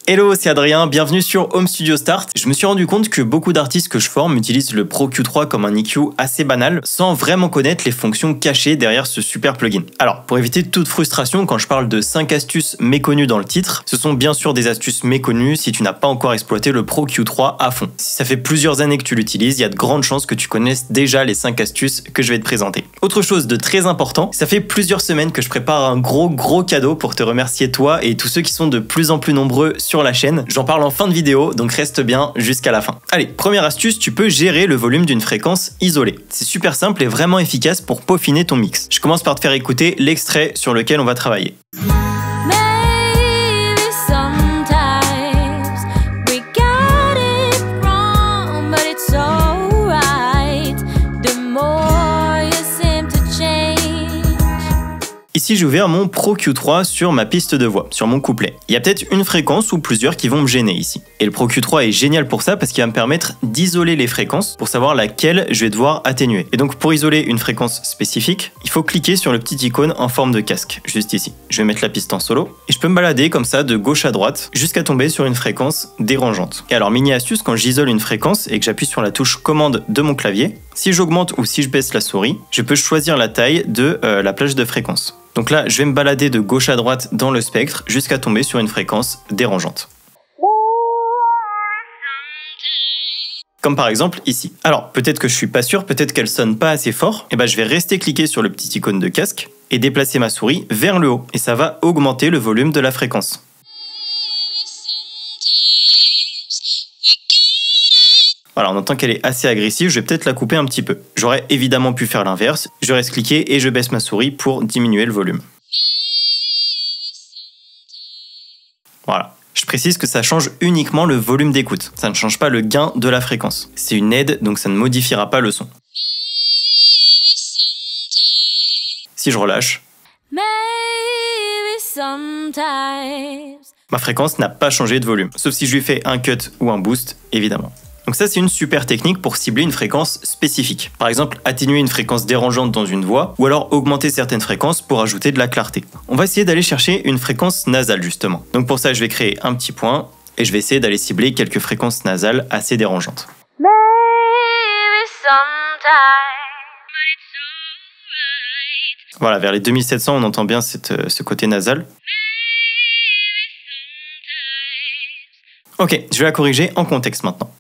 Hello, c'est Adrien, bienvenue sur Home Studio Start. Je me suis rendu compte que beaucoup d'artistes que je forme utilisent le Pro Q3 comme un EQ assez banal, sans vraiment connaître les fonctions cachées derrière ce super plugin. Alors, pour éviter toute frustration, quand je parle de 5 astuces méconnues dans le titre, ce sont bien sûr des astuces méconnues si tu n'as pas encore exploité le Pro Q3 à fond. Si ça fait plusieurs années que tu l'utilises, il y a de grandes chances que tu connaisses déjà les 5 astuces que je vais te présenter. Autre chose de très important, ça fait plusieurs semaines que je prépare un gros cadeau pour te remercier toi et tous ceux qui sont de plus en plus nombreux sur la chaîne. J'en parle en fin de vidéo, donc reste bien jusqu'à la fin. Allez, première astuce, tu peux gérer le volume d'une fréquence isolée. C'est super simple et vraiment efficace pour peaufiner ton mix. Je commence par te faire écouter l'extrait sur lequel on va travailler. Ici, j'ai ouvert mon Pro Q3 sur ma piste de voix, sur mon couplet. Il y a peut-être une fréquence ou plusieurs qui vont me gêner ici. Et le Pro Q3 est génial pour ça parce qu'il va me permettre d'isoler les fréquences pour savoir laquelle je vais devoir atténuer. Et donc pour isoler une fréquence spécifique, il faut cliquer sur le petit icône en forme de casque, juste ici. Je vais mettre la piste en solo et je peux me balader comme ça de gauche à droite jusqu'à tomber sur une fréquence dérangeante. Et alors mini astuce, quand j'isole une fréquence et que j'appuie sur la touche commande de mon clavier, si j'augmente ou si je baisse la souris, je peux choisir la taille de la plage de fréquence. Donc là, je vais me balader de gauche à droite dans le spectre jusqu'à tomber sur une fréquence dérangeante. Comme par exemple ici. Alors, peut-être que je suis pas sûr, peut-être qu'elle sonne pas assez fort. Et ben, je vais rester cliquer sur le petit icône de casque et déplacer ma souris vers le haut. Et ça va augmenter le volume de la fréquence. Voilà, on entend qu'elle est assez agressive, je vais peut-être la couper un petit peu. J'aurais évidemment pu faire l'inverse, je reste cliqué et je baisse ma souris pour diminuer le volume. Voilà. Je précise que ça change uniquement le volume d'écoute, ça ne change pas le gain de la fréquence. C'est une aide, donc ça ne modifiera pas le son. Si je relâche, ma fréquence n'a pas changé de volume, sauf si je lui fais un cut ou un boost, évidemment. Donc ça, c'est une super technique pour cibler une fréquence spécifique. Par exemple, atténuer une fréquence dérangeante dans une voix, ou alors augmenter certaines fréquences pour ajouter de la clarté. On va essayer d'aller chercher une fréquence nasale, justement. Donc pour ça, je vais créer un petit point, et je vais essayer d'aller cibler quelques fréquences nasales assez dérangeantes. Voilà, vers les 2700, on entend bien ce côté nasal. Ok, je vais la corriger en contexte maintenant.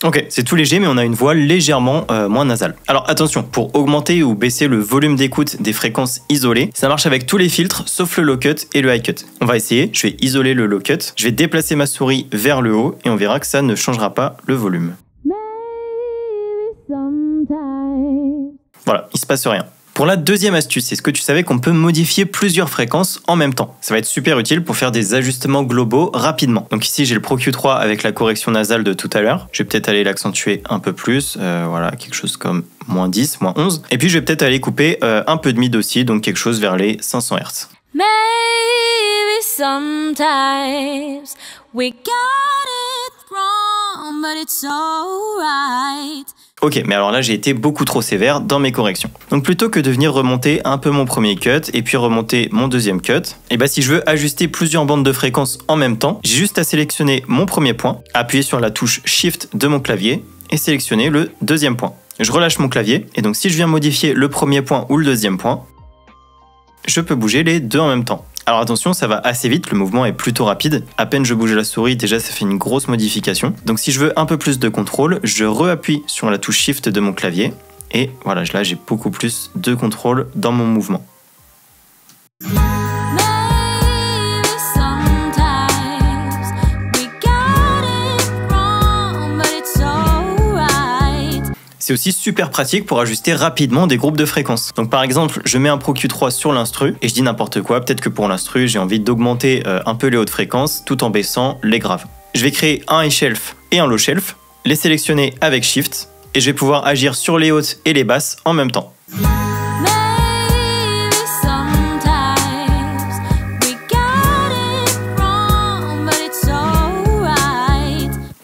Ok, c'est tout léger, mais on a une voix légèrement moins nasale. Alors attention, pour augmenter ou baisser le volume d'écoute des fréquences isolées, ça marche avec tous les filtres, sauf le low cut et le high cut. On va essayer, je vais isoler le low cut, je vais déplacer ma souris vers le haut, et on verra que ça ne changera pas le volume. Voilà, il se passe rien. Pour la deuxième astuce, est-ce que tu savais qu'on peut modifier plusieurs fréquences en même temps? Ça va être super utile pour faire des ajustements globaux rapidement. Donc ici, j'ai le Pro Q3 avec la correction nasale de tout à l'heure. Je vais peut-être aller l'accentuer un peu plus, voilà, quelque chose comme moins 10, moins 11. Et puis je vais peut-être aller couper un peu de mid aussi, donc quelque chose vers les 500 Hz. Maybe sometimes we got it wrong, but it's alright. Ok, mais alors là, j'ai été beaucoup trop sévère dans mes corrections. Donc plutôt que de venir remonter un peu mon premier cut et puis remonter mon deuxième cut, et bah si je veux ajuster plusieurs bandes de fréquences en même temps, j'ai juste à sélectionner mon premier point, appuyer sur la touche Shift de mon clavier et sélectionner le deuxième point. Je relâche mon clavier et donc si je viens modifier le premier point ou le deuxième point, je peux bouger les deux en même temps. Alors attention, ça va assez vite, le mouvement est plutôt rapide. À peine je bouge la souris, déjà ça fait une grosse modification. Donc si je veux un peu plus de contrôle, je re-appuie sur la touche Shift de mon clavier. Et voilà, là j'ai beaucoup plus de contrôle dans mon mouvement. C'est aussi super pratique pour ajuster rapidement des groupes de fréquences. Donc par exemple, je mets un Pro Q3 sur l'instru et je dis n'importe quoi, peut-être que pour l'instru, j'ai envie d'augmenter un peu les hautes fréquences tout en baissant les graves. Je vais créer un high shelf et un low shelf, les sélectionner avec Shift Et je vais pouvoir agir sur les hautes et les basses en même temps.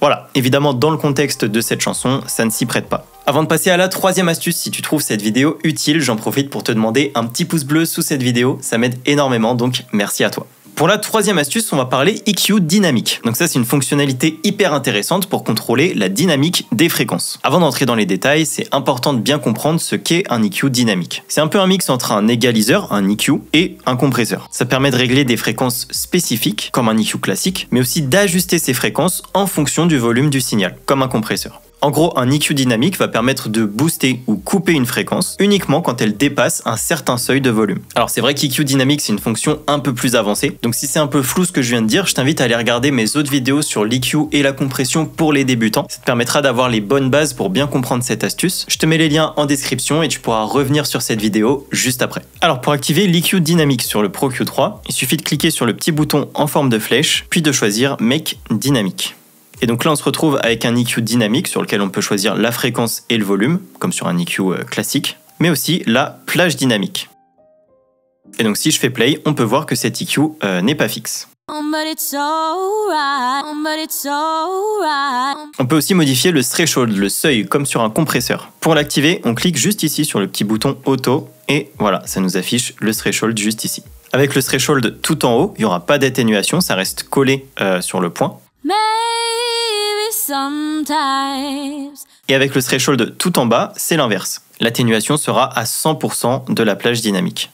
Voilà, évidemment dans le contexte de cette chanson, ça ne s'y prête pas. Avant de passer à la troisième astuce, si tu trouves cette vidéo utile, j'en profite pour te demander un petit pouce bleu sous cette vidéo, ça m'aide énormément, donc merci à toi. Pour la troisième astuce, on va parler EQ dynamique. Donc ça, c'est une fonctionnalité hyper intéressante pour contrôler la dynamique des fréquences. Avant d'entrer dans les détails, c'est important de bien comprendre ce qu'est un EQ dynamique. C'est un peu un mix entre un égaliseur, un EQ, et un compresseur. Ça permet de régler des fréquences spécifiques, comme un EQ classique, mais aussi d'ajuster ces fréquences en fonction du volume du signal, comme un compresseur. En gros, un EQ dynamique va permettre de booster ou couper une fréquence uniquement quand elle dépasse un certain seuil de volume. Alors c'est vrai qu'EQ dynamique, c'est une fonction un peu plus avancée, donc si c'est un peu flou ce que je viens de dire, je t'invite à aller regarder mes autres vidéos sur l'EQ et la compression pour les débutants. Ça te permettra d'avoir les bonnes bases pour bien comprendre cette astuce. Je te mets les liens en description et tu pourras revenir sur cette vidéo juste après. Alors pour activer l'EQ dynamique sur le Pro Q3, il suffit de cliquer sur le petit bouton en forme de flèche, puis de choisir Make Dynamic. Et donc là, on se retrouve avec un EQ dynamique sur lequel on peut choisir la fréquence et le volume, comme sur un EQ classique, mais aussi la plage dynamique. Et donc si je fais play, on peut voir que cet EQ n'est pas fixe. On peut aussi modifier le threshold, le seuil, comme sur un compresseur. Pour l'activer, on clique juste ici sur le petit bouton auto, et voilà, ça nous affiche le threshold juste ici. Avec le threshold tout en haut, il n'y aura pas d'atténuation, ça reste collé sur le point. Et avec le threshold tout en bas, c'est l'inverse. L'atténuation sera à 100% de la plage dynamique.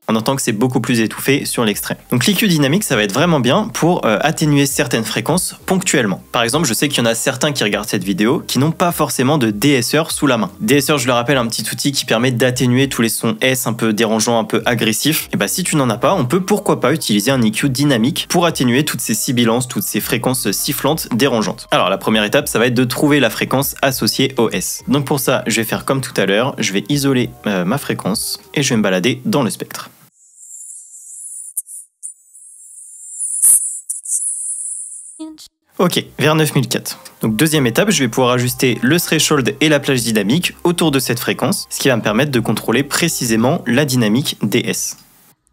On entend que c'est beaucoup plus étouffé sur l'extrait. Donc l'EQ dynamique, ça va être vraiment bien pour atténuer certaines fréquences ponctuellement. Par exemple, je sais qu'il y en a certains qui regardent cette vidéo qui n'ont pas forcément de DSR sous la main. DSR, je le rappelle, un petit outil qui permet d'atténuer tous les sons S un peu dérangeants, un peu agressifs. Et bah si tu n'en as pas, on peut pourquoi pas utiliser un EQ dynamique pour atténuer toutes ces sibilances, toutes ces fréquences sifflantes dérangeantes. Alors la première étape, ça va être de trouver la fréquence associée au S. Donc pour ça, je vais faire comme tout à l'heure. Je vais isoler ma fréquence et je vais me balader dans le spectre. Ok, vers 9004. Donc deuxième étape, je vais pouvoir ajuster le threshold et la plage dynamique autour de cette fréquence, ce qui va me permettre de contrôler précisément la dynamique des S.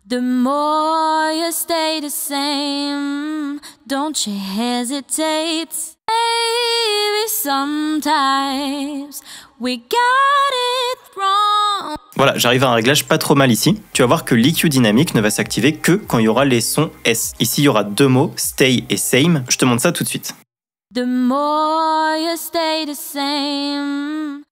The more you stay the same, don't you hesitate. Maybe sometimes we got it wrong. Voilà, j'arrive à un réglage pas trop mal ici. Tu vas voir que l'EQ dynamique ne va s'activer que quand il y aura les sons S. Ici, il y aura deux mots, stay et same. Je te montre ça tout de suite. The more you stay the same,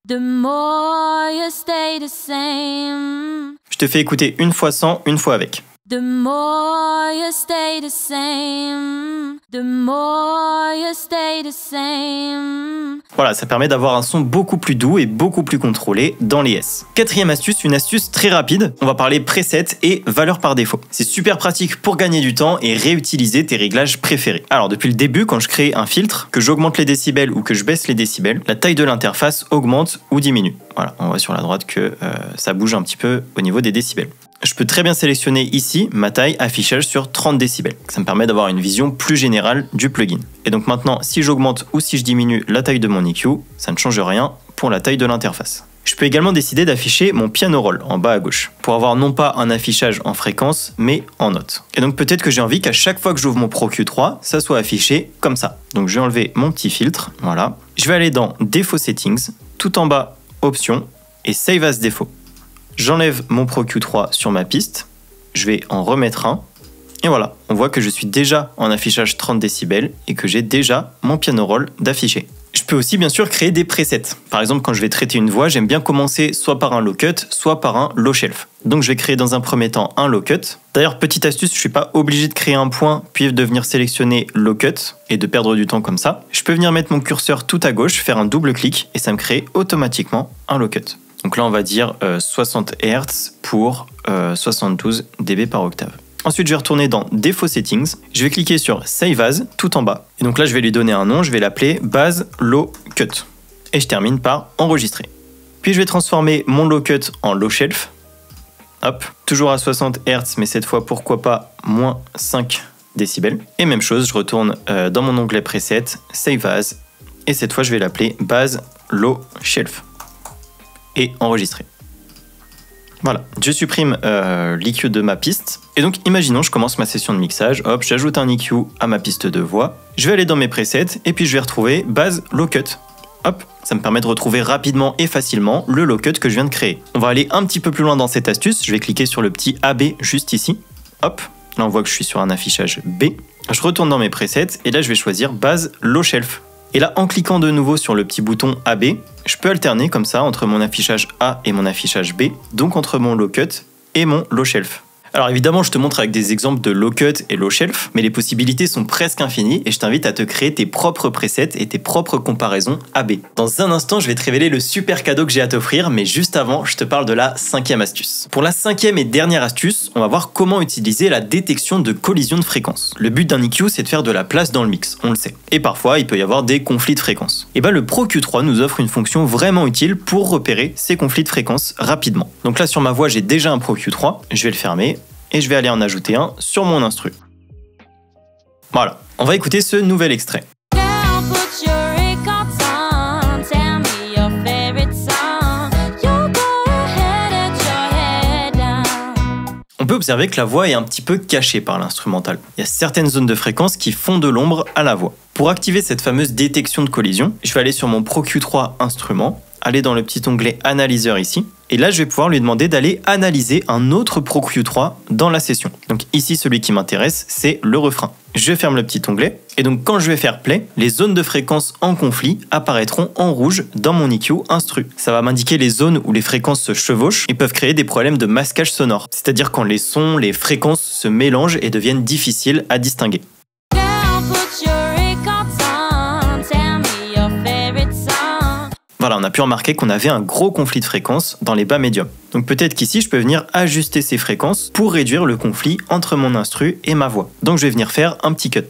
the more you stay the same. Je te fais écouter une fois sans, une fois avec. The more you stay the same, the more you stay the same. Voilà, ça permet d'avoir un son beaucoup plus doux et beaucoup plus contrôlé dans les S. Quatrième astuce, une astuce très rapide. On va parler preset et valeur par défaut. C'est super pratique pour gagner du temps et réutiliser tes réglages préférés. Alors depuis le début, quand je crée un filtre, que j'augmente les décibels ou que je baisse les décibels, la taille de l'interface augmente ou diminue. Voilà, on voit sur la droite que ça bouge un petit peu au niveau des décibels. Je peux très bien sélectionner ici ma taille affichage sur 30 décibels. Ça me permet d'avoir une vision plus générale du plugin. Et donc maintenant, si j'augmente ou si je diminue la taille de mon EQ, ça ne change rien pour la taille de l'interface. Je peux également décider d'afficher mon piano roll en bas à gauche pour avoir non pas un affichage en fréquence, mais en notes. Et donc peut-être que j'ai envie qu'à chaque fois que j'ouvre mon Pro Q3, ça soit affiché comme ça. Donc je vais enlever mon petit filtre, voilà. Je vais aller dans Défaut Settings, tout en bas, Options et Save as Défaut. J'enlève mon Pro Q3 sur ma piste, je vais en remettre un, et voilà, on voit que je suis déjà en affichage 30 décibels et que j'ai déjà mon piano roll d'afficher. Je peux aussi bien sûr créer des presets. Par exemple, quand je vais traiter une voix, j'aime bien commencer soit par un low cut, soit par un low shelf. Donc je vais créer dans un premier temps un low cut. D'ailleurs, petite astuce, je suis pas obligé de créer un point, puis de venir sélectionner low cut et de perdre du temps comme ça. Je peux venir mettre mon curseur tout à gauche, faire un double clic et ça me crée automatiquement un low cut. Donc là, on va dire 60 Hz pour 72 dB par octave. Ensuite, je vais retourner dans Défaut Settings. Je vais cliquer sur Save As tout en bas. Et donc là, je vais lui donner un nom. Je vais l'appeler Base Low Cut. Et je termine par Enregistrer. Puis je vais transformer mon Low Cut en Low Shelf. Hop, toujours à 60 Hz, mais cette fois, pourquoi pas moins 5 décibels. Et même chose, je retourne dans mon onglet preset, Save As, et cette fois je vais l'appeler Bass Low Shelf. Et enregistrer. Voilà, je supprime l'EQ de ma piste. Et donc imaginons, je commence ma session de mixage, hop, j'ajoute un EQ à ma piste de voix. Je vais aller dans mes presets et puis je vais retrouver Bass Low Cut. Hop, ça me permet de retrouver rapidement et facilement le low cut que je viens de créer. On va aller un petit peu plus loin dans cette astuce, je vais cliquer sur le petit AB juste ici. Hop, là on voit que je suis sur un affichage B. Je retourne dans mes presets et là je vais choisir Bass Low Shelf. Et là en cliquant de nouveau sur le petit bouton AB, je peux alterner comme ça entre mon affichage A et mon affichage B, donc entre mon low cut et mon low shelf. Alors évidemment, je te montre avec des exemples de low cut et low shelf, mais les possibilités sont presque infinies et je t'invite à te créer tes propres presets et tes propres comparaisons AB. Dans un instant, je vais te révéler le super cadeau que j'ai à t'offrir, mais juste avant, je te parle de la 5e astuce. Pour la 5e et dernière astuce, on va voir comment utiliser la détection de collision de fréquences. Le but d'un EQ, c'est de faire de la place dans le mix, on le sait. Et parfois, il peut y avoir des conflits de fréquences. Et le Pro Q3 nous offre une fonction vraiment utile pour repérer ces conflits de fréquences rapidement. Donc là, sur ma voix, j'ai déjà un Pro Q3, je vais le fermer. Et je vais aller en ajouter un sur mon instru. Voilà, on va écouter ce nouvel extrait. On peut observer que la voix est un petit peu cachée par l'instrumental. Il y a certaines zones de fréquence qui font de l'ombre à la voix. Pour activer cette fameuse détection de collision, je vais aller sur mon Pro Q3 instrument, aller dans le petit onglet analyseur ici, et là je vais pouvoir lui demander d'aller analyser un autre Pro Q3 dans la session. Donc ici celui qui m'intéresse c'est le refrain. Je ferme le petit onglet, et donc quand je vais faire play, les zones de fréquence en conflit apparaîtront en rouge dans mon EQ instru. Ça va m'indiquer les zones où les fréquences se chevauchent et peuvent créer des problèmes de masquage sonore, c'est-à-dire quand les sons, les fréquences se mélangent et deviennent difficiles à distinguer. Voilà, on a pu remarquer qu'on avait un gros conflit de fréquences dans les bas médiums. Donc peut-être qu'ici, je peux venir ajuster ces fréquences pour réduire le conflit entre mon instru et ma voix. Donc je vais venir faire un petit cut.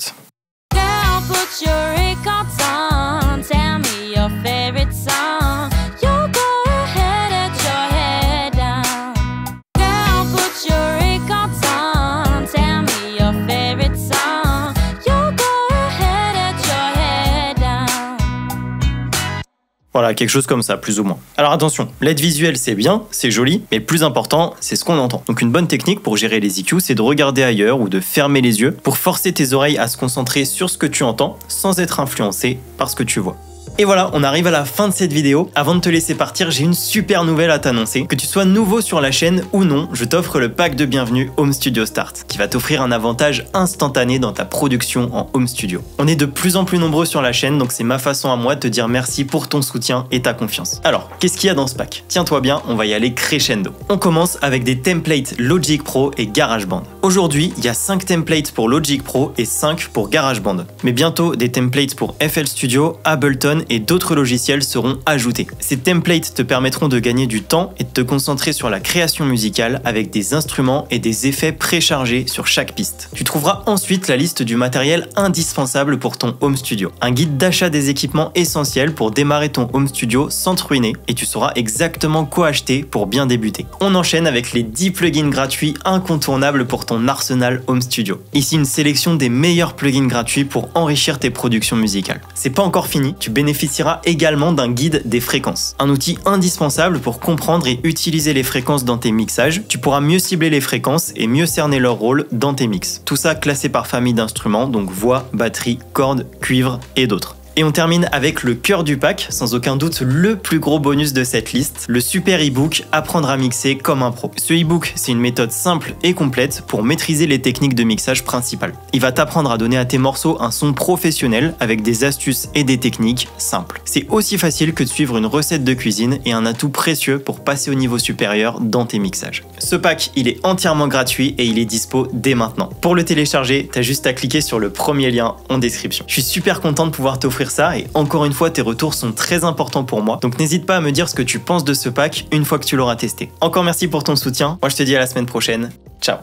Voilà, quelque chose comme ça, plus ou moins. Alors attention, l'aide visuelle c'est bien, c'est joli, mais le plus important, c'est ce qu'on entend. Donc une bonne technique pour gérer les EQ, c'est de regarder ailleurs ou de fermer les yeux pour forcer tes oreilles à se concentrer sur ce que tu entends sans être influencé par ce que tu vois. Et voilà, on arrive à la fin de cette vidéo. Avant de te laisser partir, j'ai une super nouvelle à t'annoncer. Que tu sois nouveau sur la chaîne ou non, je t'offre le pack de bienvenue Home Studio Start, qui va t'offrir un avantage instantané dans ta production en home studio. On est de plus en plus nombreux sur la chaîne, donc c'est ma façon à moi de te dire merci pour ton soutien et ta confiance. Alors, qu'est-ce qu'il y a dans ce pack? Tiens-toi bien, on va y aller crescendo. On commence avec des templates Logic Pro et GarageBand. Aujourd'hui, il y a 5 templates pour Logic Pro et 5 pour GarageBand. Mais bientôt, des templates pour FL Studio, Ableton et d'autres logiciels seront ajoutés. Ces templates te permettront de gagner du temps et de te concentrer sur la création musicale avec des instruments et des effets préchargés sur chaque piste. Tu trouveras ensuite la liste du matériel indispensable pour ton home studio. Un guide d'achat des équipements essentiels pour démarrer ton home studio sans te ruiner et tu sauras exactement quoi acheter pour bien débuter. On enchaîne avec les 10 plugins gratuits incontournables pour ton arsenal home studio. Ici une sélection des meilleurs plugins gratuits pour enrichir tes productions musicales. C'est pas encore fini, tu bénéficieras également d'un guide des fréquences. Un outil indispensable pour comprendre et utiliser les fréquences dans tes mixages. Tu pourras mieux cibler les fréquences et mieux cerner leur rôle dans tes mix. Tout ça classé par famille d'instruments, donc voix, batterie, cordes, cuivre et d'autres. Et on termine avec le cœur du pack, sans aucun doute le plus gros bonus de cette liste, le super e-book Apprendre à mixer comme un pro. Ce e-book, c'est une méthode simple et complète pour maîtriser les techniques de mixage principales. Il va t'apprendre à donner à tes morceaux un son professionnel avec des astuces et des techniques simples. C'est aussi facile que de suivre une recette de cuisine et un atout précieux pour passer au niveau supérieur dans tes mixages. Ce pack, il est entièrement gratuit et il est dispo dès maintenant. Pour le télécharger, t'as juste à cliquer sur le premier lien en description. Je suis super content de pouvoir t'offrir ça et encore une fois tes retours sont très importants pour moi, donc n'hésite pas à me dire ce que tu penses de ce pack une fois que tu l'auras testé. Encore merci pour ton soutien, moi je te dis à la semaine prochaine, ciao.